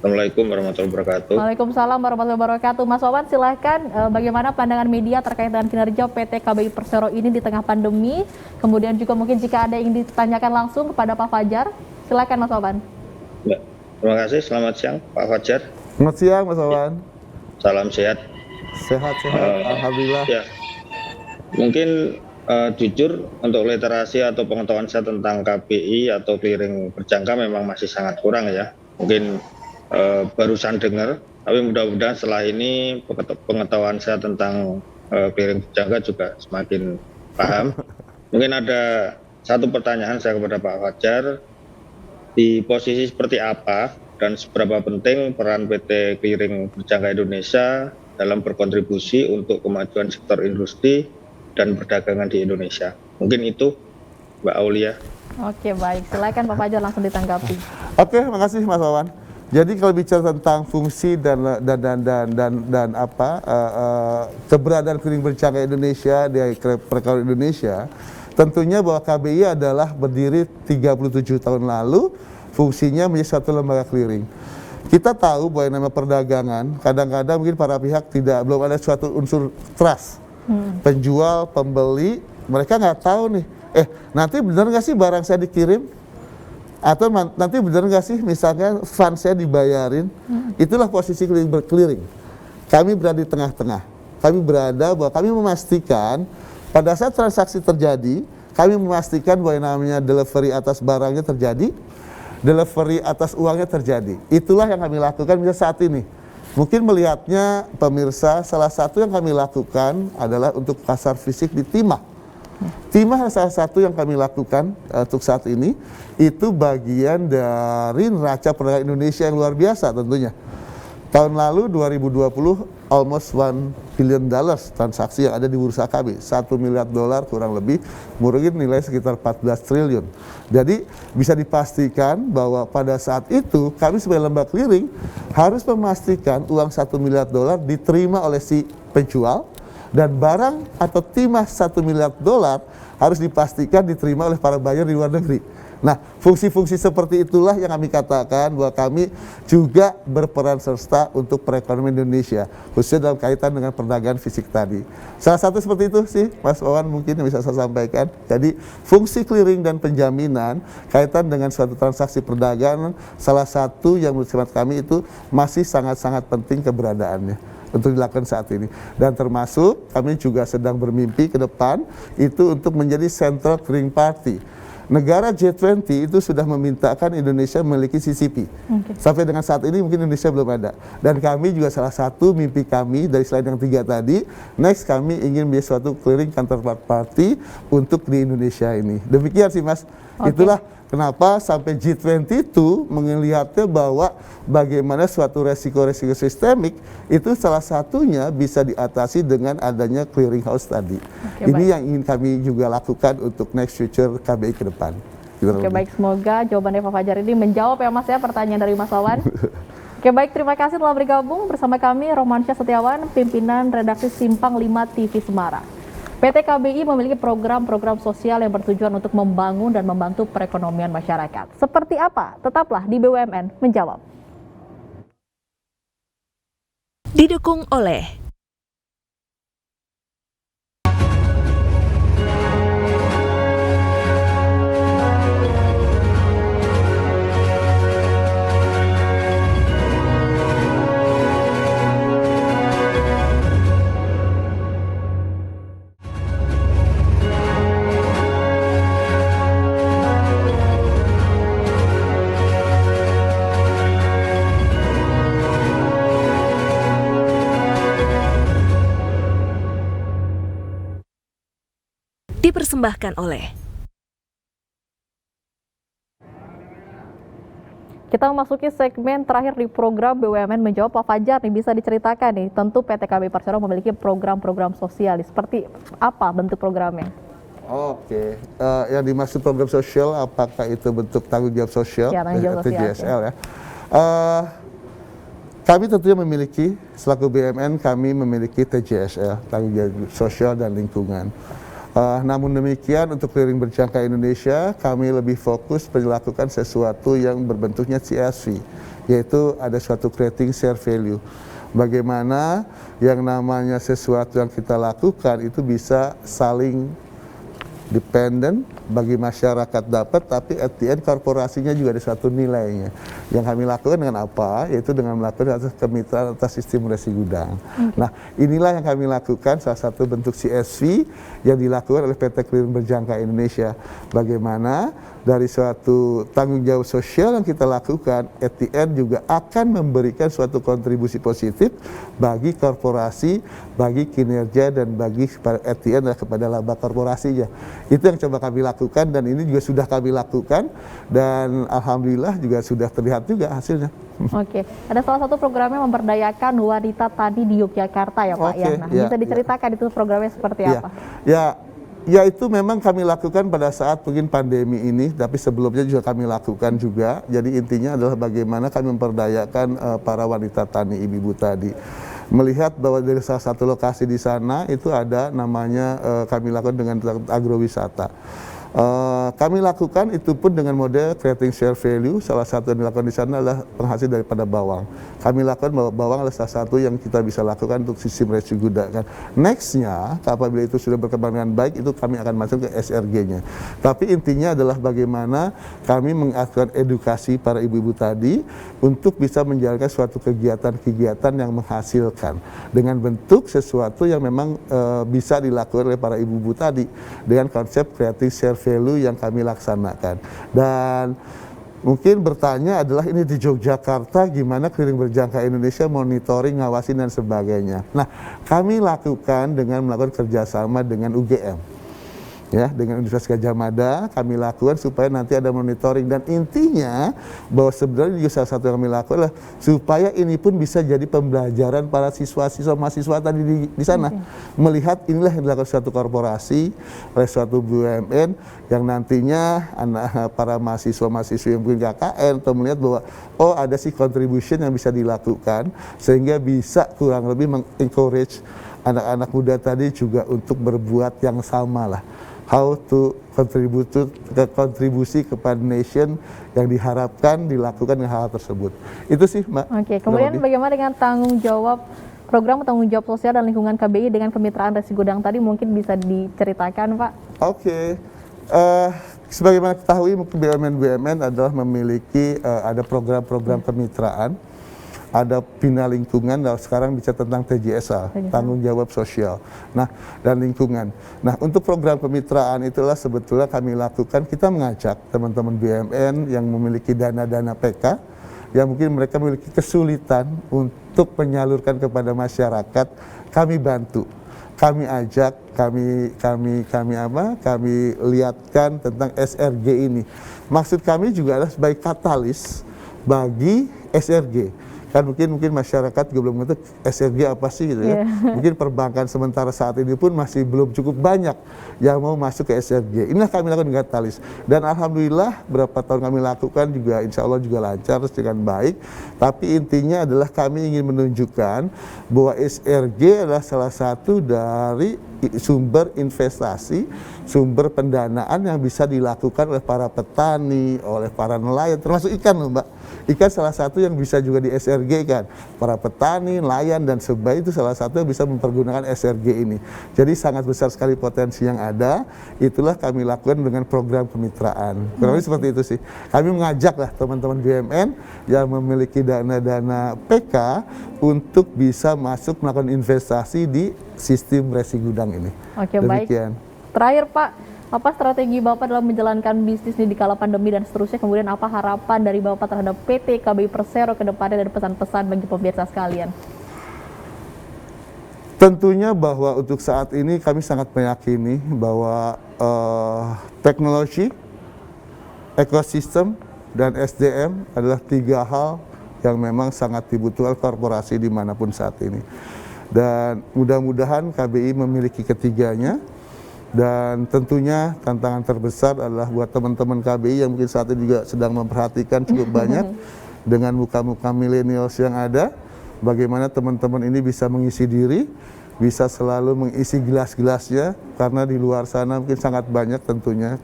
Assalamualaikum warahmatullahi wabarakatuh. Waalaikumsalam warahmatullahi wabarakatuh. Mas Wawan, silahkan bagaimana pandangan media terkait dengan kinerja PT KBI Persero ini di tengah pandemi. Kemudian juga mungkin jika ada yang ditanyakan langsung kepada Pak Fajar, silahkan Mas Wawan. Ya, terima kasih, selamat siang Pak Fajar. Selamat siang Mas Wawan. Salam sehat. Sehat-sehat, alhamdulillah. Ya, mungkin jujur untuk literasi atau pengetahuan saya tentang KBI atau clearing berjangka memang masih sangat kurang ya. Mungkin barusan dengar, tapi mudah-mudahan setelah ini pengetahuan saya tentang clearing berjangka juga semakin paham. Mungkin ada satu pertanyaan saya kepada Pak Fajar, di posisi seperti apa dan seberapa penting peran PT Clearing Berjangka Indonesia dalam berkontribusi untuk kemajuan sektor industri dan perdagangan di Indonesia. Mungkin itu Mbak Aulia. Oke, baik, silakan Pak Fajar langsung ditanggapi. Oke, makasih Mas Wawan. Jadi kalau bicara tentang fungsi dan keberadaan Clearing Berjangka Indonesia di perekonomian Indonesia, tentunya bahwa KBI adalah berdiri 37 tahun lalu, fungsinya menjadi suatu lembaga clearing. Kita tahu bahwa yang namanya perdagangan, kadang-kadang mungkin para pihak belum ada suatu unsur trust. Penjual, pembeli, mereka nggak tahu nih, nanti benar nggak sih barang saya dikirim? Atau nanti benar nggak sih misalnya fund saya dibayarin? Itulah posisi clearing. Kami berada di tengah-tengah. Kami berada bahwa kami memastikan pada saat transaksi terjadi, kami memastikan bahwa yang namanya delivery atas barangnya terjadi, delivery atas uangnya terjadi. Itulah yang kami lakukan saat ini. Mungkin melihatnya pemirsa, salah satu yang kami lakukan adalah untuk pasar fisik di Timah. Timah salah satu yang kami lakukan untuk saat ini, itu bagian dari neraca perdagangan Indonesia yang luar biasa tentunya. Tahun lalu 2020 almost $1 billion transaksi yang ada di bursa KB, $1 miliar kurang lebih, mungkin nilai sekitar 14 triliun. Jadi bisa dipastikan bahwa pada saat itu kami sebagai lembaga clearing harus memastikan uang $1 miliar diterima oleh si penjual, dan barang atau timah $1 miliar harus dipastikan diterima oleh para buyer di luar negeri. Nah, fungsi-fungsi seperti itulah yang kami katakan bahwa kami juga berperan serta untuk perekonomian Indonesia, khususnya dalam kaitan dengan perdagangan fisik tadi. Salah satu seperti itu sih, Mas Wawan mungkin yang bisa saya sampaikan. Jadi, fungsi clearing dan penjaminan kaitan dengan suatu transaksi perdagangan, salah satu yang menurut kami itu masih sangat-sangat penting keberadaannya untuk dilakukan saat ini. Dan termasuk kami juga sedang bermimpi ke depan itu untuk menjadi central clearing party. Negara G20 itu sudah memintakan Indonesia memiliki CCP. Sampai dengan saat ini mungkin Indonesia belum ada. Dan kami juga salah satu mimpi kami dari selain yang 3 tadi, next kami ingin menjadi suatu clearing counterpart party untuk di Indonesia ini. Demikian sih Mas. Itulah kenapa sampai G20 itu melihatnya bahwa bagaimana suatu resiko-resiko sistemik itu salah satunya bisa diatasi dengan adanya clearing house tadi. Ini yang ingin kami juga lakukan untuk next future KBI ke depan. Oke, baik, semoga jawabannya Pak Fajar ini menjawab ya Mas ya pertanyaan dari Mas Wawan. Oke, baik, terima kasih telah bergabung bersama kami Romansyah Setiawan, pimpinan redaksi Simpang 5 TV Semarang. PT KBI memiliki program-program sosial yang bertujuan untuk membangun dan membantu perekonomian masyarakat. Seperti apa? Tetaplah di BUMN menjawab. Didukung oleh dipersembahkan oleh Kita memasuki segmen terakhir di program BUMN Menjawab. Pak Fajar nih, bisa diceritakan nih, tentu PT KBI Persero memiliki program-program sosial. Seperti apa bentuk programnya? Oke, yang dimaksud program sosial apakah itu bentuk tanggung jawab sosial, TJSL ya? Kami tentunya memiliki, selaku BUMN kami memiliki TJSL, tanggung jawab sosial dan lingkungan. Namun demikian untuk clearing berjangka Indonesia kami lebih fokus melakukan sesuatu yang berbentuknya CSV, yaitu ada suatu creating share value. Bagaimana yang namanya sesuatu yang kita lakukan itu bisa saling dependen, bagi masyarakat dapat, tapi at the end korporasinya juga ada suatu nilainya. Yang kami lakukan dengan apa? Yaitu dengan melakukan atas kemitraan atas sistem resi gudang. Nah, inilah yang kami lakukan, salah satu bentuk CSV yang dilakukan oleh PT Clearing Berjangka Indonesia. Bagaimana dari suatu tanggung jawab sosial yang kita lakukan, at the end juga akan memberikan suatu kontribusi positif bagi korporasi, bagi kinerja, dan bagi at the end kepada laba korporasinya. Itu yang coba kami lakukan, dan ini juga sudah kami lakukan, dan alhamdulillah juga sudah terlihat juga hasilnya. Oke, ada salah satu programnya memberdayakan wanita tani di Yogyakarta ya Pak. Nah, bisa diceritakan itu programnya seperti apa? Ya itu memang kami lakukan pada saat mungkin pandemi ini, tapi sebelumnya juga kami lakukan juga. Jadi intinya adalah bagaimana kami memperdayakan para wanita tani ibu-ibu tadi. melihat bahwa dari salah satu lokasi di sana itu ada namanya kami lakukan dengan agrowisata. Kami lakukan itu pun dengan model creating share value. Salah satu yang dilakukan di sana adalah penghasil daripada bawang. Kami lakukan bahwa bawang adalah salah satu yang kita bisa lakukan untuk sistem resi gudang. Nextnya, apabila itu sudah berkembang dengan baik, itu kami akan masuk ke SRG-nya. Tapi intinya adalah bagaimana kami melakukan edukasi para ibu-ibu tadi untuk bisa menjalankan suatu kegiatan-kegiatan yang menghasilkan dengan bentuk sesuatu yang memang bisa dilakukan oleh para ibu-ibu tadi dengan konsep creating share value yang kami laksanakan. Dan mungkin bertanya adalah ini di Yogyakarta gimana keliling berjangka Indonesia monitoring, ngawasin dan sebagainya. Nah, kami lakukan dengan melakukan kerjasama dengan UGM. Ya, dengan Universitas Gadjah Mada kami lakukan supaya nanti ada monitoring, dan intinya bahwa sebenarnya juga salah satu yang kami lakukan adalah supaya ini pun bisa jadi pembelajaran para siswa-siswa mahasiswa tadi di sana. Melihat inilah yang dilakukan suatu korporasi oleh suatu BUMN yang nantinya para mahasiswa-mahasiswa yang mungkin KKN atau melihat bahwa oh ada sih contribution yang bisa dilakukan sehingga bisa kurang lebih mengencourage anak-anak muda tadi juga untuk berbuat yang sama lah. How to kontribusi kepada nation yang diharapkan dilakukan dengan hal tersebut. Itu sih, Mbak. Oke, kemudian bagaimana dengan tanggung jawab program tanggung jawab sosial dan lingkungan KBI dengan kemitraan resi gudang tadi, mungkin bisa diceritakan, Pak? Oke. Sebagaimana ketahui mungkin BUMN adalah memiliki ada program-program kemitraan, ada bina lingkungan, dan sekarang bicara tentang TJSA, tanggung jawab sosial. Nah, dan lingkungan. Nah, untuk program kemitraan itulah sebetulnya kami lakukan, kita mengajak teman-teman BUMN yang memiliki dana-dana PK, yang mungkin mereka memiliki kesulitan untuk menyalurkan kepada masyarakat, kami bantu. Kami ajak, kami lihatkan tentang SRG ini. Maksud kami juga adalah sebagai katalis bagi SRG. Kan mungkin masyarakat juga belum mengerti SRG apa sih gitu ya. Mungkin perbankan sementara saat ini pun masih belum cukup banyak yang mau masuk ke SRG. Inilah kami lakukan katalis. Dan alhamdulillah berapa tahun kami lakukan juga insya Allah juga lancar dengan baik. Tapi intinya adalah kami ingin menunjukkan bahwa SRG adalah salah satu dari sumber investasi, sumber pendanaan yang bisa dilakukan oleh para petani, oleh para nelayan, termasuk ikan loh Mbak. Ikan salah satu yang bisa juga di SRG kan. Para petani, nelayan dan sebagainya itu salah satu yang bisa mempergunakan SRG ini. Jadi sangat besar sekali potensi yang ada. Itulah kami lakukan dengan program kemitraan. Kurang lebih seperti itu sih. Kami mengajak lah teman-teman BUMN yang memiliki dana-dana PK untuk bisa masuk melakukan investasi di sistem resi gudang ini. Oke, demikian. baik. Terakhir Pak, apa strategi Bapak dalam menjalankan bisnis di kala pandemi dan seterusnya? Kemudian apa harapan dari Bapak terhadap PT KBI Persero ke depannya dan pesan-pesan bagi pemirsa sekalian? Tentunya bahwa untuk saat ini kami sangat meyakini bahwa teknologi, ekosistem, dan SDM adalah 3 hal yang memang sangat dibutuhkan korporasi dimanapun saat ini. Dan mudah-mudahan KBI memiliki ketiganya. Dan tentunya tantangan terbesar adalah buat teman-teman KBI yang mungkin saat ini juga sedang memperhatikan cukup banyak dengan muka-muka milenials yang ada, bagaimana teman-teman ini bisa mengisi diri, bisa selalu mengisi gelas-gelasnya, karena di luar sana mungkin sangat banyak tentunya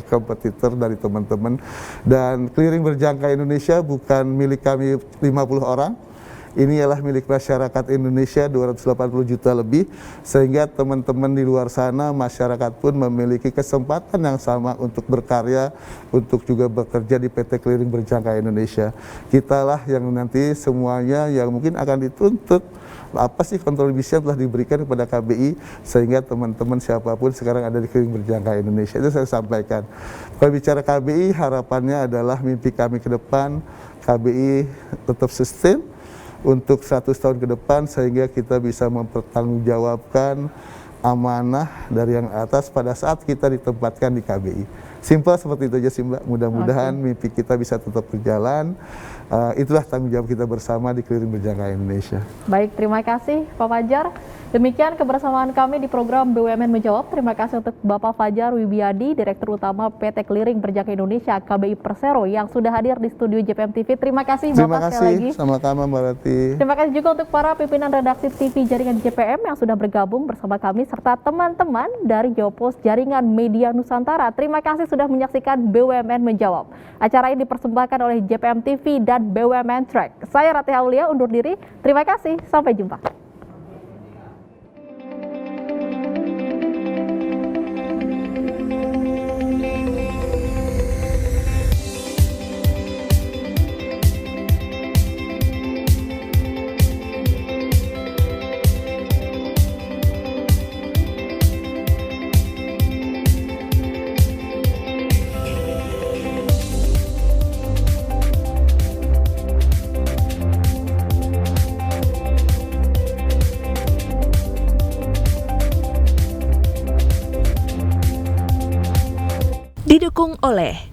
kompetitor dari teman-teman. Dan Clearing Berjangka Indonesia bukan milik kami 50 orang, ini adalah milik masyarakat Indonesia 280 juta lebih, sehingga teman-teman di luar sana, masyarakat pun memiliki kesempatan yang sama untuk berkarya, untuk juga bekerja di PT Clearing Berjangka Indonesia. Kitalah yang nanti semuanya yang mungkin akan dituntut, apa sih kontribusi yang telah diberikan kepada KBI, sehingga teman-teman siapapun sekarang ada di Clearing Berjangka Indonesia. Itu saya sampaikan. Kalau bicara KBI, harapannya adalah mimpi kami ke depan, KBI tetap sustain untuk 100 tahun ke depan, sehingga kita bisa mempertanggungjawabkan amanah dari yang atas pada saat kita ditempatkan di KBI. Simple seperti itu aja sih Mbak. Mudah-mudahan mimpi kita bisa tetap berjalan. Itulah tanggung jawab kita bersama di Keliling Berjangka Indonesia. Baik, terima kasih Pak Fajar. Demikian kebersamaan kami di program BUMN Menjawab. Terima kasih untuk Bapak Fajar Wibiadi, Direktur Utama PT Clearing Berjangka Indonesia KBI Persero yang sudah hadir di studio JPM TV. Terima kasih Bapak sekali lagi. Sama-sama Mbak Rati. Terima kasih juga untuk para pimpinan redaksi TV Jaringan JPM yang sudah bergabung bersama kami serta teman-teman dari Geopos Jaringan Media Nusantara. Terima kasih sudah menyaksikan BUMN Menjawab. Acara ini dipersembahkan oleh JPM TV dan BUMN Track. Saya Rati Aulia undur diri. Terima kasih. Sampai jumpa. Didukung oleh